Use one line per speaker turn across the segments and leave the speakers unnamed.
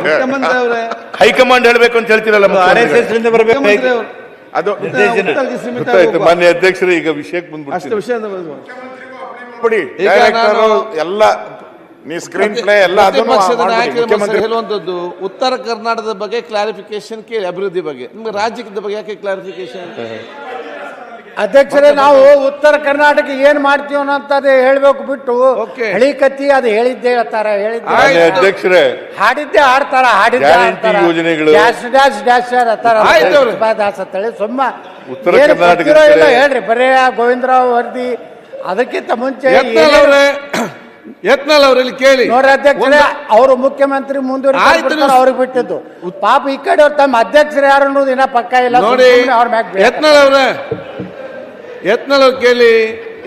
ಮುಖ್ಯಮಂತ್ರಿ ಅವರೇ
ಹೈಕಮಾಂಡ್ ಹೇಳ್ಬೇಕು ಅಂತ ಹೇಳ್ತಿರಲ್ಲ,
RSS ಬರಬೇಕು
ಅದು
ಸೀಮಿತ
ಮಾನ್ಯ ಅಧ್ಯಕ್ಷರೇ, ಈಗ ವಿಷಯಕ್ಕೆ ಬಂದ್ಬಿಟ್ಟು
ವಿಷಯ
ಬಿಡಿ. ಡೈರೆಕ್ಟರ್ ಎಲ್ಲ ನೀ ಸ್ಕ್ರೀನ್ ಪ್ಲೇ ಎಲ್ಲ
ಪಕ್ಷದ ನಾಯಕರು ಹೇಳುವಂತದ್ದು ಉತ್ತರ ಕರ್ನಾಟಕದ ಬಗ್ಗೆ ಕ್ಲಾರಿಫಿಕೇಶನ್ ಕೇಳಿ, ಅಭಿವೃದ್ಧಿ ಬಗ್ಗೆ. ನಿಮ್ಗೆ ರಾಜ್ಯದ ಬಗ್ಗೆ ಯಾಕೆ ಕ್ಲಾರಿಫಿಕೇಶನ್?
ಅಧ್ಯಕ್ಷರೇ, ನಾವು ಉತ್ತರ ಕರ್ನಾಟಕ ಏನ್ ಮಾಡ್ತೀವಿ ಅನ್ನೋಂಥದ್ದು ಹೇಳ್ಬೇಕು ಬಿಟ್ಟು ಹಳಿ ಕತ್ತಿ ಅದು ಹೇಳಿದ್ದೆ ಹೇಳ್ತಾರ,
ಅಧ್ಯಕ್ಷರೇ
ಹಾಡಿದ್ದೆ ಹಾಡ್ತಾರ, ಹಾಡಿದ್ದೆ ಹಾಡ್ತಾರ, ಡ್ಯಾಶ್ ಡ್ಯಾಶ್ ಡ್ಯಾಶ್ ಅಂತೇಳಿ ಸುಮ್ಮ
ಉತ್ತರ ಕರ್ನಾಟಕ
ಇಲ್ಲ ಹೇಳ್ರಿ. ಬರೇ ಗೋವಿಂದರಾವ್ ವರದಿ ಅದಕ್ಕಿಂತ ಮುಂಚೆ
ಯತ್ನಾಳ್ ಅವರಲ್ಲಿ ಕೇಳಿ
ನೋಡ್ರಿ ಅಧ್ಯಕ್ಷರೇ, ಅವರು ಮುಖ್ಯಮಂತ್ರಿ ಮುಂದುವರಿತಾರೆ, ಅವ್ರಿಗೆ ಬಿಟ್ಟಿದ್ದು ಪಾಪ. ಈ ಕಡೆ ಅವ್ರು ತಮ್ಮ ಅಧ್ಯಕ್ಷರು ಯಾರು ಅನ್ನೋದು ಇನ್ನ ಪಕ್ಕ ಇಲ್ಲ
ನೋಡಿ. ಯತ್ನಾಳ್ ಅವ್ರು ಕೇಳಿ,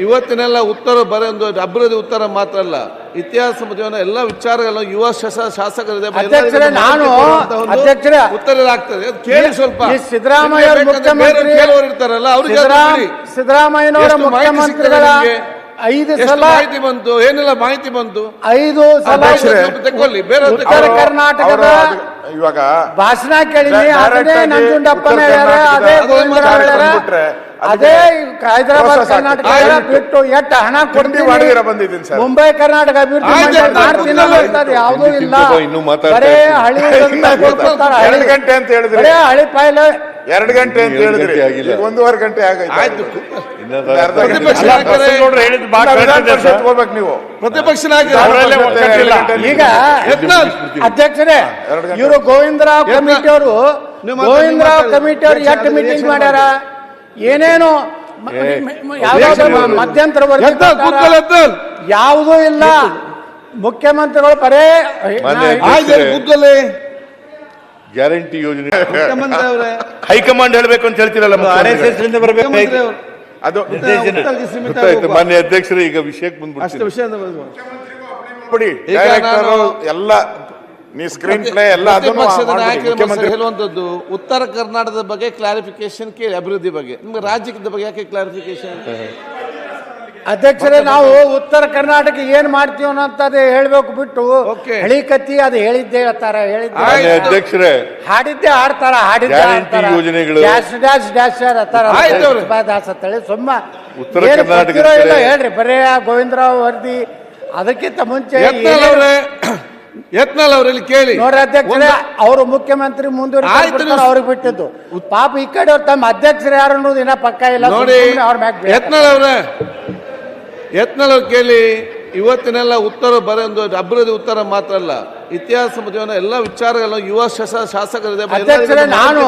ಇವತ್ತಿನೆಲ್ಲ ಉತ್ತರ ಬರೆಯೊಂದು ಅಭಿವೃದ್ಧಿ ಉತ್ತರ ಮಾತ್ರ ಅಲ್ಲ, ಇತಿಹಾಸ ಜೀವನ ಎಲ್ಲ ವಿಚಾರಗಳು ಯುವ ಶಾಸಕರಿದೆ.
ನಾನು ಅಧ್ಯಕ್ಷರೇ
ಉತ್ತರ ಆಗ್ತದೆ ಕೇಳಿ. ಸ್ವಲ್ಪ
ಸಿದ್ದರಾಮಯ್ಯ ಮುಖ್ಯಮಂತ್ರಿ
ಇರ್ತಾರಲ್ಲ ಅವ್ರಿಗೆ
ಸಿದ್ದರಾಮಯ್ಯನವರ ಮುಖ್ಯಮಂತ್ರಿಗಳ 5 ಸಲ
ಮಾಹಿತಿ ಬಂತು, ಏನೆಲ್ಲ ಮಾಹಿತಿ ಬಂತು,
5 ಸಲ
ತಗೊಳ್ಳಿ. ಬೇರೆ
ಉತ್ತರ ಕರ್ನಾಟಕದ
ಇವಾಗ
ಭಾಷಣ ಕೇಳಿನಿ. ಅದೇ ನಂಜುಂಡಪ್ಪನ ಹೇಳ್ಯಾರ, ಅದೇ ಗೋವಿಂದರಾವ್ ಹೇಳ್ಯಾರ, ಅದೇ ಹೈದರಾಬಾದ್ ಕರ್ನಾಟಕ ಬಿಟ್ಟು ಎಷ್ಟು ಹಣ ಕೊಡ್ತೀವಿ, ಮುಂಬೈ ಕರ್ನಾಟಕ ಅಭಿವೃದ್ಧಿ ಮಾಡ್ತೀನಿ ಯಾವುದೂ ಇಲ್ಲ. ಬರೇ ಹಳಿ
ಗಂಟೆ ಅಂತ ಹೇಳಿದ್ರೆ,
ಬರೇ ಹಳಿ ಪಾಯ್ಲ
2 ಗಂಟೆ ಅಂತ ಹೇಳಿದ್ರೆ 1.5 ಗಂಟೆ ಆಯ್ತು. ಹೋಗ್ಬೇಕು ನೀವು
ಪ್ರತಿಪಕ್ಷ
ಈಗ ಅಧ್ಯಕ್ಷರೇ, ಇವರು ಗೋವಿಂದರಾವ್ ಕಮಿಟಿ ಅವರು ಎಷ್ಟು ಮೀಟಿಂಗ್ ಮಾಡ್ಯಾರ, ಏನೇನು ಮಧ್ಯಂತರ ಯಾವುದೂ ಇಲ್ಲ. ಮುಖ್ಯಮಂತ್ರಿಗಳು ಬರೇ
ಗ್ಯಾರಂಟಿ ಯೋಜನೆ
ಮುಖ್ಯಮಂತ್ರಿ ಅವರೇ
ಹೈಕಮಾಂಡ್ ಹೇಳ್ಬೇಕು ಅಂತ ಹೇಳ್ತಿರಲ್ಲ,
RSS ಬರಬೇಕು
ಅದು
ಸೀಮಿತ
ಮಾನ್ಯ ಅಧ್ಯಕ್ಷರೇ, ಈಗ ವಿಷಯಕ್ಕೆ ಬಂದ್ಬಿಟ್ಟು
ವಿಷಯ
ಬಿಡಿ. ಡೈರೆಕ್ಟರ್ ಎಲ್ಲ ನೀ ಸ್ಕ್ರೀನ್ ಪ್ಲೇ ಎಲ್ಲ
ಪಕ್ಷದ ನಾಯಕರು ಹೇಳುವಂತದ್ದು ಉತ್ತರ ಕರ್ನಾಟಕದ ಬಗ್ಗೆ ಕ್ಲಾರಿಫಿಕೇಶನ್ ಕೇಳಿ, ಅಭಿವೃದ್ಧಿ ಬಗ್ಗೆ. ನಿಮ್ಗೆ ರಾಜ್ಯದ ಬಗ್ಗೆ ಯಾಕೆ ಕ್ಲಾರಿಫಿಕೇಶನ್?
ಅಧ್ಯಕ್ಷರೇ, ನಾವು ಉತ್ತರ ಕರ್ನಾಟಕ ಏನ್ ಮಾಡ್ತೀವಿ ಅನ್ನೋಂಥದ್ದು ಹೇಳ್ಬೇಕು ಬಿಟ್ಟು ಹಳಿ ಕತ್ತಿ ಅದು ಹೇಳಿದ್ದೆ ಹೇಳ್ತಾರ,
ಅಧ್ಯಕ್ಷರೇ
ಹಾಡಿದ್ದೆ ಹಾಡ್ತಾರ, ಹಾಡಿದ್ದೆ ಹಾಡ್ತಾರ, ಡ್ಯಾಶ್ ಡ್ಯಾಶ್ ಡ್ಯಾಶ್ ಅಂತೇಳಿ ಸುಮ್ಮ
ಉತ್ತರ ಕರ್ನಾಟಕ
ಇಲ್ಲ ಹೇಳ್ರಿ. ಬರೇ ಗೋವಿಂದರಾವ್ ವರದಿ ಅದಕ್ಕಿಂತ ಮುಂಚೆ
ಯತ್ನಾಳ್ ಅವರಲ್ಲಿ ಕೇಳಿ. ನೋಡ್ರಿ
ಅಧ್ಯಕ್ಷರೇ, ಅವರು ಮುಖ್ಯಮಂತ್ರಿ ಮುಂದುವರಿತಾರೆ, ಅವ್ರಿಗೆ ಬಿಟ್ಟಿದ್ದು ಪಾಪ. ಈ ಕಡೆ ಅವ್ರು ತಮ್ಮ ಅಧ್ಯಕ್ಷರು ಯಾರು ಅನ್ನೋದು ಇನ್ನ ಪಕ್ಕ ಇಲ್ಲ.
ನೋಡಿ. ಯತ್ನಾಳ್ ಅವ್ರು ಕೇಳಿ, ಇವತ್ತಿನೆಲ್ಲ ಉತ್ತರ ಬರೆಯೊಂದು ಅಭಿವೃದ್ಧಿ ಉತ್ತರ ಮಾತ್ರ ಅಲ್ಲ, ಇತಿಹಾಸ ಜೀವನ ಎಲ್ಲ ವಿಚಾರಗಳು ಯುವ ಶಾಸಕರಿದೆ.
ನಾನು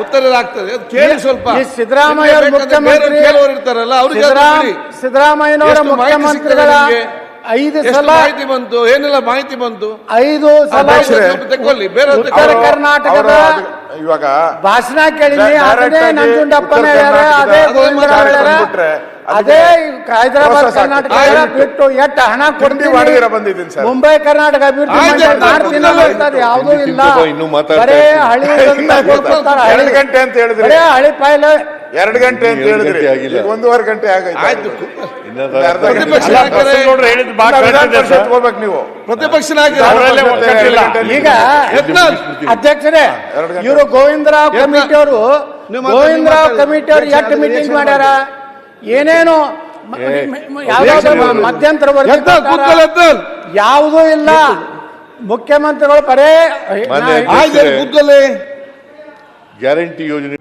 ಉತ್ತರ ಆಗ್ತದೆ ಕೇಳಿ. ಸ್ವಲ್ಪ
ಸಿದ್ದರಾಮಯ್ಯ ಮುಖ್ಯಮಂತ್ರಿ
ಇರ್ತಾರಲ್ಲ ಅವ್ರಿಗೆ
ಸಿದ್ದರಾಮಯ್ಯನವರ ಮುಖ್ಯಮಂತ್ರಿಗಳ 5 ಸಲ
ಮಾಹಿತಿ ಬಂತು, ಏನೆಲ್ಲ ಮಾಹಿತಿ ಬಂತು,
5 ಸಲ
ತಗೊಳ್ಳಿ. ಬೇರೆ
ಉತ್ತರ ಕರ್ನಾಟಕದ
ಇವಾಗ
ಭಾಷಣ ಕೇಳಿನಿ. ಅದೇ ನಂಜುಂಡಪ್ಪನ ಹೇಳ್ಯಾರ, ಅದೇ ಗೋವಿಂದರಾವ್ ಹೇಳ್ಯಾರ, ಅದೇ ಹೈದರಾಬಾದ್ ಕರ್ನಾಟಕ ಬಿಟ್ಟು ಎಷ್ಟು ಹಣ ಕೊಡ್ತೀವಿ, ಮುಂಬೈ ಕರ್ನಾಟಕ ಅಭಿವೃದ್ಧಿ ಮಾಡ್ತೀನಿ ಯಾವುದೂ ಇಲ್ಲ. ಬರೇ ಹಳಿ
2 ಗಂಟೆ ಅಂತ ಹೇಳಿದ್ರೆ,
ಬರೇ ಹಳಿ ಪಾಯ್ಲ
2 ಗಂಟೆ ಅಂತ ಹೇಳಿದ್ರೆ 1.5 ಗಂಟೆ ಆಯ್ತು. ಹೋಗ್ಬೇಕು ನೀವು
ಪ್ರತಿಪಕ್ಷ
ಈಗ ಅಧ್ಯಕ್ಷರೇ, ಇವರು ಗೋವಿಂದರಾವ್ ಕಮಿಟಿ ಅವರು ಎಷ್ಟು ಮೀಟಿಂಗ್ ಮಾಡ್ಯಾರ, ಏನೇನು ಮಧ್ಯಂತರ ಯಾವುದೂ ಇಲ್ಲ. ಮುಖ್ಯಮಂತ್ರಿಗಳು ಬರೇ
ಗ್ಯಾರಂಟಿ ಯೋಜನೆ